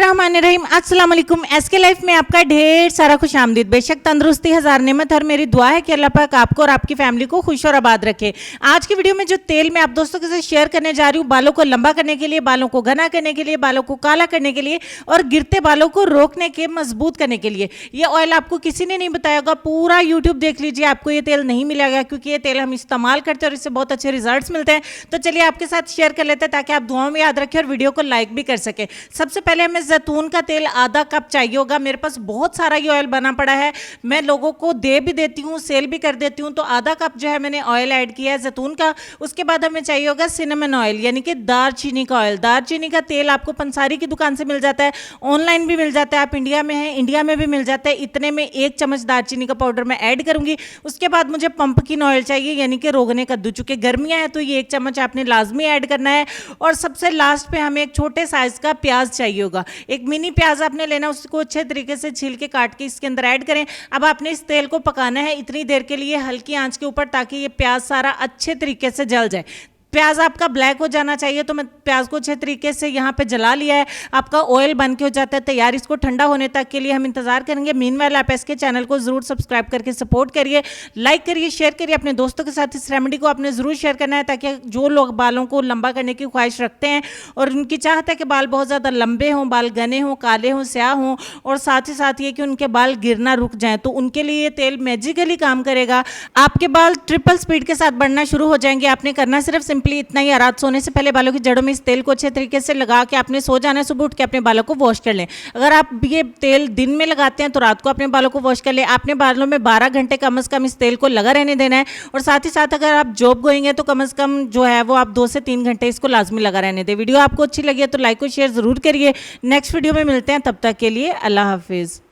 बिस्मिल्लाहिर्रहमानिर्रहीम। अस्सलाम वालेकुम। एसके लाइफ में आपका ढेर सारा खुश आमदीद। बेशक तंदुरुस्ती हज़ार नेमत, और मेरी दुआ है कि अल्लाह पाक आपको और आपकी फैमिली को खुश और आबाद रखे। आज की वीडियो में जो तेल मैं आप दोस्तों के साथ शेयर करने जा रही हूँ, बालों को लंबा करने के लिए, बालों को घना करने के लिए, बालों को काला करने के लिए और गिरते बालों को रोकने के, मजबूत करने के लिए। ये ऑयल आपको किसी ने नहीं बताया होगा, पूरा यूट्यूब देख लीजिए, आपको ये तेल नहीं मिलेगा, क्योंकि ये तेल हम इस्तेमाल करते हैं और इससे बहुत अच्छे रिजल्ट्स मिलते हैं। तो चलिए आपके साथ शेयर कर लेते हैं, ताकि आप दुआओं में याद रखें और वीडियो को लाइक भी कर सके। सबसे पहले हमें जैतून का तेल आधा कप चाहिए होगा। मेरे पास बहुत सारा ये ऑयल बना पड़ा है, मैं लोगों को दे भी देती हूँ, सेल भी कर देती हूँ। तो आधा कप जो है मैंने ऑयल ऐड किया है जैतून का। उसके बाद हमें चाहिए होगा सिनेमन ऑयल, यानी कि दालचीनी का ऑयल। दालचीनी का तेल आपको पंसारी की दुकान से मिल जाता है, ऑनलाइन भी मिल जाता है। आप इंडिया में हैं, इंडिया में भी मिल जाता है। इतने में 1 चम्मच दालचीनी का पाउडर मैं ऐड करूंगी। उसके बाद मुझे पंपकिन ऑयल चाहिए, यानी कि रोगने कद्दू। चूंकि गर्मियां हैं तो ये 1 चम्मच आपने लाजमी ऐड करना है। और सबसे लास्ट पे हमें एक छोटे साइज का प्याज चाहिए होगा। एक मिनी प्याज आपने लेना, उसको अच्छे तरीके से छील के काट के इसके अंदर ऐड करें। अब आपने इस तेल को पकाना है इतनी देर के लिए हल्की आंच के ऊपर, ताकि ये प्याज सारा अच्छे तरीके से जल जाए। प्याज आपका ब्लैक हो जाना चाहिए। तो मैं प्याज को अच्छे तरीके से यहाँ पे जला लिया है। आपका ऑयल बन के हो जाता है तैयार। इसको ठंडा होने तक के लिए हम इंतजार करेंगे। मीनवाइल आप इसके चैनल को जरूर सब्सक्राइब करके सपोर्ट करिए, लाइक करिए, शेयर करिए अपने दोस्तों के साथ। इस रेमेडी को आपने जरूर शेयर करना है, ताकि जो लोग बालों को लंबा करने की ख्वाहिश रखते हैं और उनकी चाहत है कि बाल बहुत ज़्यादा लंबे हों, बाल घने हों, काले हों, स्याह हों, और साथ ही साथ ये कि उनके बाल गिरना रुक जाएं, तो उनके लिए ये तेल मैजिकली काम करेगा। आपके बाल ट्रिपल स्पीड के साथ बढ़ना शुरू हो जाएंगे। आपने करना सिर्फ सिंपली इतना ही, रात सोने से पहले बालों की जड़ों में इस तेल को अच्छे तरीके से लगा के आपने सो जाना है। सुबह उठ के अपने बालों को वॉश कर लें। अगर आप ये तेल दिन में लगाते हैं तो रात को अपने बालों को वॉश कर लें। आपने बालों में 12 घंटे कम से कम इस तेल को लगा रहने देना है। और साथ ही साथ अगर आप जॉब गोइंग है तो कम से कम जो है वो आप 2 से 3 घंटे इसको लाजमी लगा रहने दें। वीडियो आपको अच्छी लगी है तो लाइक और शेयर जरूर करिए। नेक्स्ट वीडियो में मिलते हैं, तब तक के लिए अल्लाह हाफिज़।